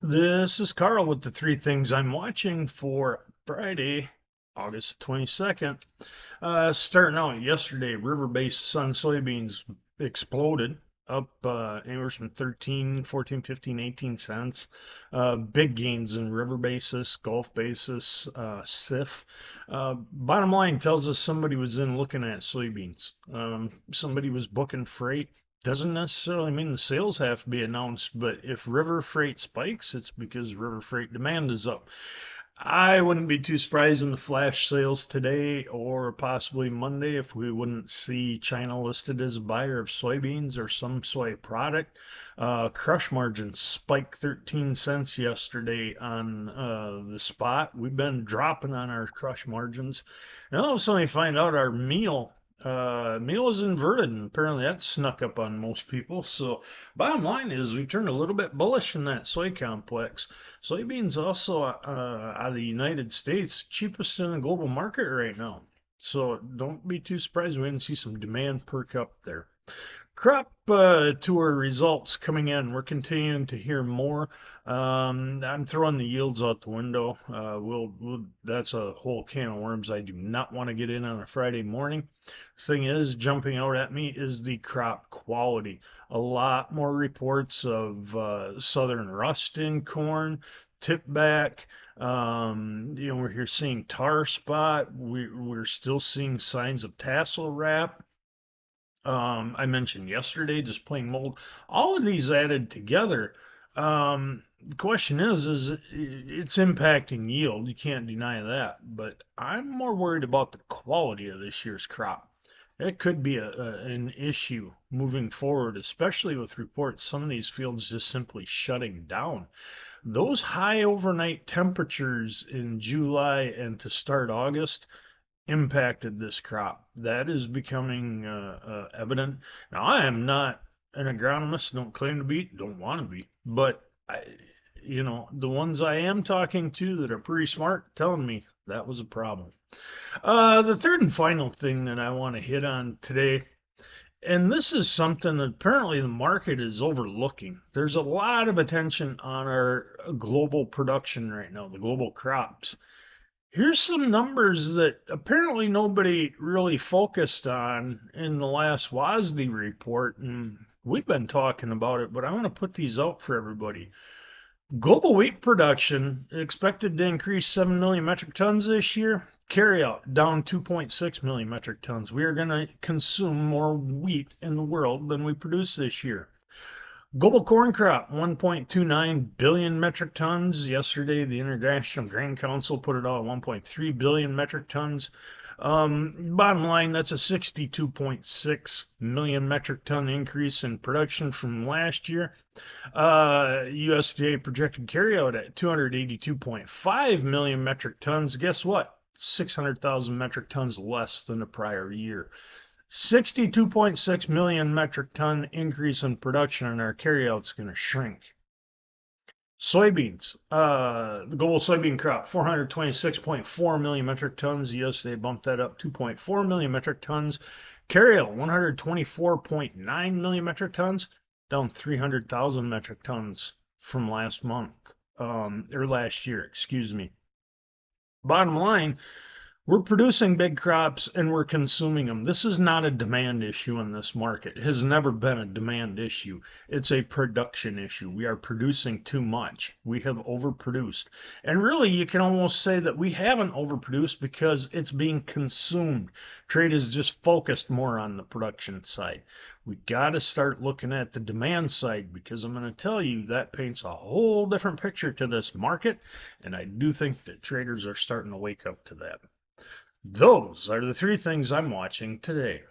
This is Carl with the three things I'm watching for Friday, August 22nd. Starting out yesterday, river-based sun soybeans exploded up anywhere from 13, 14, 15, 18 cents. Big gains in river basis, Gulf basis, CIF. Bottom line tells us somebody was in looking at soybeans. Somebody was booking freight. Doesn't necessarily mean the sales have to be announced, but if river freight spikes, it's because river freight demand is up. I wouldn't be too surprised in the flash sales today or possibly Monday if we wouldn't see China listed as a buyer of soybeans or some soy product. Crush margins spiked 13 cents yesterday on the spot. We've been dropping on our crush margins. And all of a sudden, we find out our meal is inverted, and apparently that snuck up on most people. So, bottom line is, we turned a little bit bullish in that soy complex. Soybeans also out of the United States, cheapest in the global market right now. So don't be too surprised we didn't see some demand perk up there. Crop tour results coming in. We're continuing to hear more. I'm throwing the yields out the window. That's a whole can of worms I do not want to get in on a Friday morning. Thing is, jumping out at me is the crop quality. A lot more reports of southern rust in corn, tip back. We're here seeing tar spot. We're still seeing signs of tassel wrap. I mentioned yesterday, just plain mold. All of these added together, the question is it's impacting yield. You can't deny that. But I'm more worried about the quality of this year's crop. It could be an issue moving forward, especially with reports some of these fields just simply shutting down. Those high overnight temperatures in July and to start August impacted this crop. That is becoming evident. Now, I am not an agronomist, don't claim to be, don't want to be, but the ones I am talking to that are pretty smart telling me that was a problem. The third and final thing that I want to hit on today, and this is something that apparently the market is overlooking. There's a lot of attention on our global production right now, the global crops. Here's some numbers that apparently nobody really focused on in the last WASDE report, and we've been talking about it, but I want to put these out for everybody. Global wheat production expected to increase 7 million metric tons this year. Carryout down 2.6 million metric tons. We are going to consume more wheat in the world than we produce this year. Global corn crop, 1.29 billion metric tons. Yesterday, the International Grain Council put it out at 1.3 billion metric tons. Bottom line, that's a 62.6 million metric ton increase in production from last year. USDA projected carryout at 282.5 million metric tons. Guess what? 600,000 metric tons less than the prior year. 62.6 million metric ton increase in production, and our carryout's going to shrink. Soybeans, the global soybean crop, 426.4 million metric tons. USDA bumped that up 2.4 million metric tons. Carryout, 124.9 million metric tons, down 300,000 metric tons from last month, or last year, excuse me. Bottom line, we're producing big crops and we're consuming them. This is not a demand issue in this market. It has never been a demand issue. It's a production issue. We are producing too much. We have overproduced. And really, you can almost say that we haven't overproduced because it's being consumed. Trade is just focused more on the production side. We got to start looking at the demand side because I'm going to tell you that paints a whole different picture to this market. And I do think that traders are starting to wake up to that. Those are the three things I'm watching today.